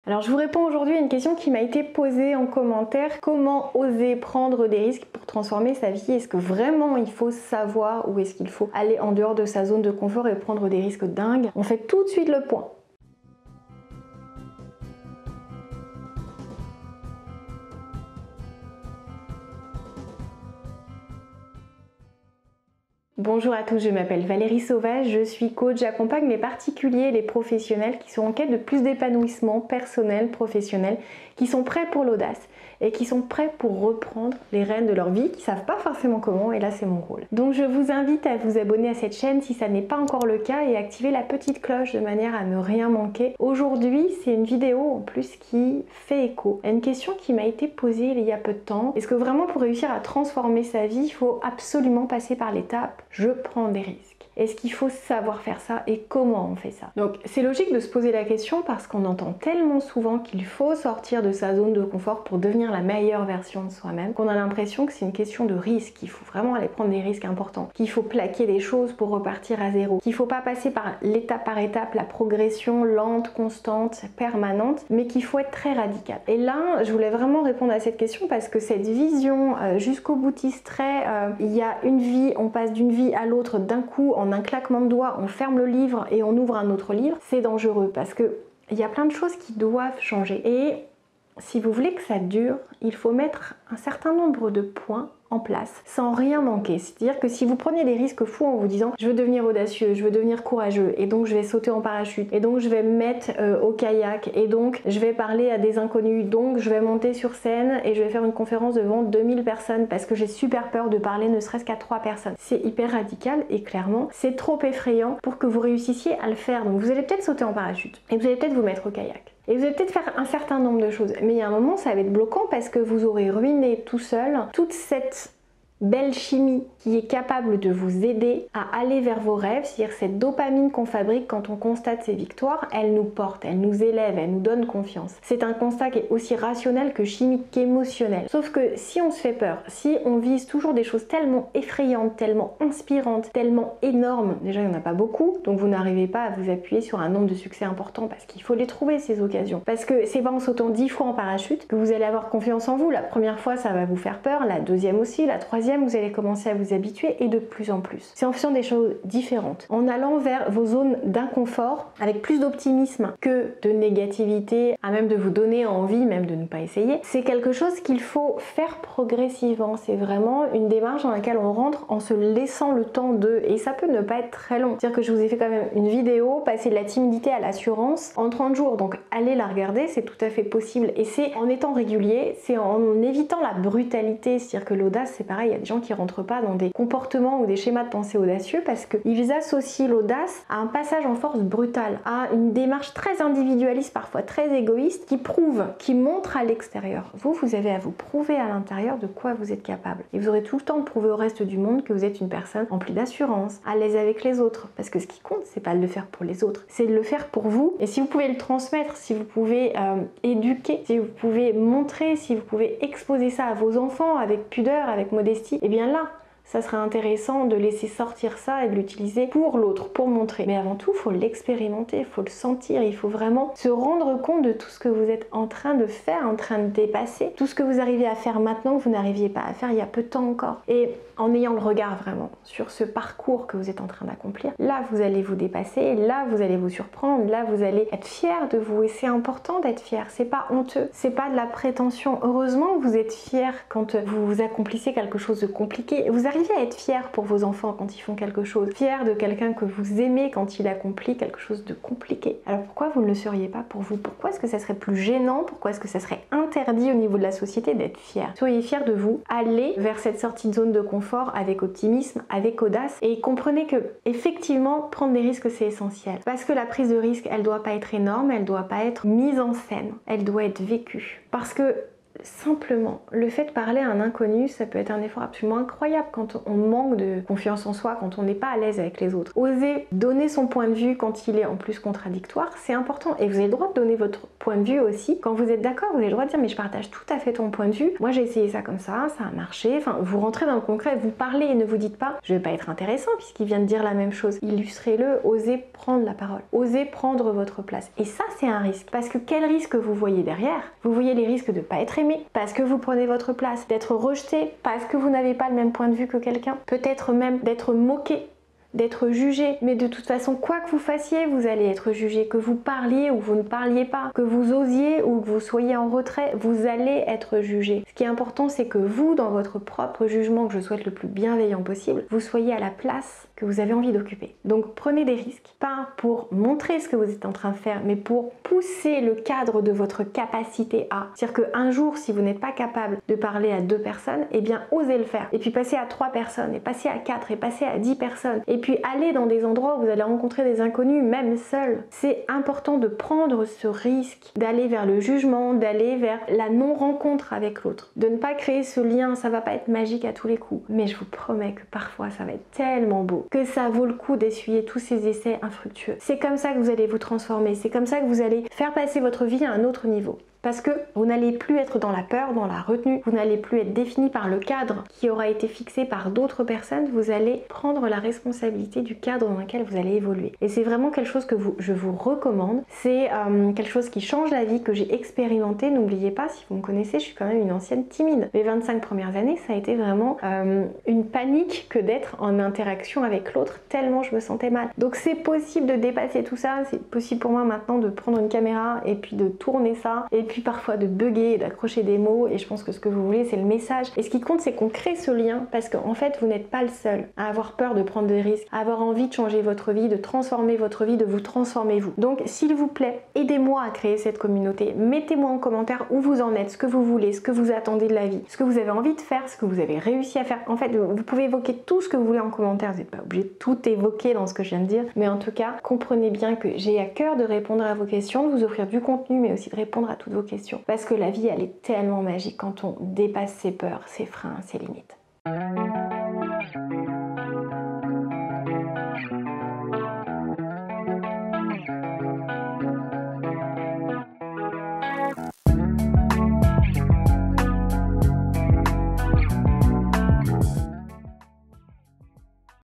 Alors je vous réponds aujourd'hui à une question qui m'a été posée en commentaire. Comment oser prendre des risques pour transformer sa vie? Est-ce que vraiment il faut savoir ou est-ce qu'il faut aller en dehors de sa zone de confort et prendre des risques dingues? On fait tout de suite le point. Bonjour à tous, je m'appelle Valérie Sauvage, je suis coach, j'accompagne les particuliers et les professionnels qui sont en quête de plus d'épanouissement personnel, professionnel, qui sont prêts pour l'audace et qui sont prêts pour reprendre les rênes de leur vie, qui savent pas forcément comment, et là c'est mon rôle. Donc je vous invite à vous abonner à cette chaîne si ça n'est pas encore le cas et activer la petite cloche de manière à ne rien manquer. Aujourd'hui c'est une vidéo en plus qui fait écho à une question qui m'a été posée il y a peu de temps. Est-ce que vraiment pour réussir à transformer sa vie, il faut absolument passer par l'étape je prends des risques? Est-ce qu'il faut savoir faire ça et comment on fait ça? Donc c'est logique de se poser la question parce qu'on entend tellement souvent qu'il faut sortir de sa zone de confort pour devenir la meilleure version de soi-même qu'on a l'impression que c'est une question de risque, qu'il faut vraiment aller prendre des risques importants, qu'il faut plaquer des choses pour repartir à zéro, qu'il faut pas passer par étape, la progression lente, constante, permanente, mais qu'il faut être très radical. Et là, je voulais vraiment répondre à cette question parce que cette vision jusqu'au boutiste très il y a une vie, on passe d'une vie à l'autre d'un coup en un claquement de doigts, on ferme le livre et on ouvre un autre livre, c'est dangereux parce que il y a plein de choses qui doivent changer. Et si vous voulez que ça dure, il faut mettre un certain nombre de points en place sans rien manquer. C'est-à-dire que si vous prenez des risques fous en vous disant je veux devenir audacieux, je veux devenir courageux et donc je vais sauter en parachute et donc je vais me mettre au kayak et donc je vais parler à des inconnus, donc je vais monter sur scène et je vais faire une conférence devant 2000 personnes parce que j'ai super peur de parler ne serait-ce qu'à 3 personnes. C'est hyper radical et clairement c'est trop effrayant pour que vous réussissiez à le faire. Donc vous allez peut-être sauter en parachute et vous allez peut-être vous mettre au kayak. Et vous allez peut-être faire un certain nombre de choses, mais il y a un moment ça va être bloquant parce que vous aurez ruiné tout seul toute cette belle chimie qui est capable de vous aider à aller vers vos rêves, c'est-à-dire cette dopamine qu'on fabrique quand on constate ses victoires, elle nous porte, elle nous élève, elle nous donne confiance. C'est un constat qui est aussi rationnel que chimique qu'émotionnel. Sauf que si on se fait peur, si on vise toujours des choses tellement effrayantes, tellement inspirantes, tellement énormes, déjà il n'y en a pas beaucoup, donc vous n'arrivez pas à vous appuyer sur un nombre de succès important parce qu'il faut les trouver ces occasions. Parce que c'est pas en sautant 10 fois en parachute que vous allez avoir confiance en vous. La première fois ça va vous faire peur, la deuxième aussi, la troisième vous allez commencer à vous habituer et de plus en plus. C'est en faisant des choses différentes, en allant vers vos zones d'inconfort avec plus d'optimisme que de négativité, à même de vous donner envie même de ne pas essayer. C'est quelque chose qu'il faut faire progressivement. C'est vraiment une démarche dans laquelle on rentre en se laissant le temps de, et ça peut ne pas être très long. C'est-à-dire que je vous ai fait quand même une vidéo, passer de la timidité à l'assurance en 30 jours, donc allez la regarder, c'est tout à fait possible et c'est en étant régulier, c'est en évitant la brutalité, c'est-à-dire que l'audace c'est pareil, il y a des gens qui rentrent pas dans des comportements ou des schémas de pensée audacieux parce qu'ils associent l'audace à un passage en force brutal, à une démarche très individualiste, parfois très égoïste, qui prouve, qui montre à l'extérieur. Vous avez à vous prouver à l'intérieur de quoi vous êtes capable. Et vous aurez tout le temps de prouver au reste du monde que vous êtes une personne remplie d'assurance, à l'aise avec les autres. Parce que ce qui compte, c'est pas de le faire pour les autres, c'est de le faire pour vous. Et si vous pouvez le transmettre, si vous pouvez éduquer, si vous pouvez montrer, si vous pouvez exposer ça à vos enfants avec pudeur, avec modestie, et bien là, ça serait intéressant de laisser sortir ça et de l'utiliser pour l'autre, pour montrer. Mais avant tout, il faut l'expérimenter, il faut le sentir, il faut vraiment se rendre compte de tout ce que vous êtes en train de faire, en train de dépasser, tout ce que vous arrivez à faire maintenant que vous n'arriviez pas à faire il y a peu de temps encore. Et en ayant le regard vraiment sur ce parcours que vous êtes en train d'accomplir, là vous allez vous dépasser, là vous allez vous surprendre, là vous allez être fier de vous et c'est important d'être fier, c'est pas honteux, c'est pas de la prétention. Heureusement que vous êtes fier quand vous accomplissez quelque chose de compliqué. Vous arrivez à être fier pour vos enfants quand ils font quelque chose, fier de quelqu'un que vous aimez quand il accomplit quelque chose de compliqué. Alors pourquoi vous ne le seriez pas pour vous? Pourquoi est-ce que ça serait plus gênant? Pourquoi est-ce que ça serait interdit au niveau de la société d'être fier? Soyez fiers de vous, allez vers cette sortie de zone de confort avec optimisme, avec audace et comprenez que effectivement prendre des risques c'est essentiel parce que la prise de risque elle doit pas être énorme, elle doit pas être mise en scène, elle doit être vécue parce que simplement, le fait de parler à un inconnu, ça peut être un effort absolument incroyable quand on manque de confiance en soi, quand on n'est pas à l'aise avec les autres. Oser donner son point de vue quand il est en plus contradictoire, c'est important. Et vous avez le droit de donner votre point de vue aussi. Quand vous êtes d'accord, vous avez le droit de dire mais je partage tout à fait ton point de vue. Moi j'ai essayé ça comme ça a marché. Enfin, vous rentrez dans le concret, vous parlez et ne vous dites pas je vais pas être intéressant puisqu'il vient de dire la même chose. Illustrez-le, osez prendre la parole. Osez prendre votre place. Et ça c'est un risque. Parce que quel risque vous voyez derrière? Vous voyez les risques de pas être aimé parce que vous prenez votre place, d'être rejeté parce que vous n'avez pas le même point de vue que quelqu'un, peut-être même d'être moqué, d'être jugé. Mais de toute façon, quoi que vous fassiez, vous allez être jugé. Que vous parliez ou vous ne parliez pas, que vous osiez ou que vous soyez en retrait, vous allez être jugé. Ce qui est important, c'est que vous, dans votre propre jugement, que je souhaite le plus bienveillant possible, vous soyez à la place que vous avez envie d'occuper. Donc prenez des risques, pas pour montrer ce que vous êtes en train de faire, mais pour pousser le cadre de votre capacité à. C'est-à-dire qu'un jour, si vous n'êtes pas capable de parler à 2 personnes, eh bien osez le faire. Et puis passez à 3 personnes, et passez à 4, et passez à 10 personnes. Et puis allez dans des endroits où vous allez rencontrer des inconnus, même seuls. C'est important de prendre ce risque, d'aller vers le jugement, d'aller vers la non-rencontre avec l'autre. De ne pas créer ce lien, ça va pas être magique à tous les coups. Mais je vous promets que parfois ça va être tellement beau que ça vaut le coup d'essuyer tous ces essais infructueux. C'est comme ça que vous allez vous transformer, c'est comme ça que vous allez faire passer votre vie à un autre niveau. Parce que vous n'allez plus être dans la peur, dans la retenue, vous n'allez plus être défini par le cadre qui aura été fixé par d'autres personnes, vous allez prendre la responsabilité du cadre dans lequel vous allez évoluer. Et c'est vraiment quelque chose que je vous recommande, c'est quelque chose qui change la vie, que j'ai expérimenté. N'oubliez pas, si vous me connaissez, je suis quand même une ancienne timide. Les 25 premières années, ça a été vraiment une panique que d'être en interaction avec l'autre, tellement je me sentais mal. Donc c'est possible de dépasser tout ça, c'est possible pour moi maintenant de prendre une caméra et puis de tourner ça, et puis parfois de bugger et d'accrocher des mots, et je pense que ce que vous voulez c'est le message. Et ce qui compte c'est qu'on crée ce lien, parce qu'en fait vous n'êtes pas le seul à avoir peur de prendre des risques, à avoir envie de changer votre vie, de transformer votre vie, de vous transformer vous. Donc s'il vous plaît, aidez-moi à créer cette communauté, mettez-moi en commentaire où vous en êtes, ce que vous voulez, ce que vous attendez de la vie, ce que vous avez envie de faire, ce que vous avez réussi à faire. En fait vous pouvez évoquer tout ce que vous voulez en commentaire, vous n'êtes pas obligé de tout évoquer dans ce que je viens de dire, mais en tout cas comprenez bien que j'ai à cœur de répondre à vos questions, de vous offrir du contenu, mais aussi de répondre à toutes vos questions. Parce que la vie, elle est tellement magique quand on dépasse ses peurs, ses freins, ses limites.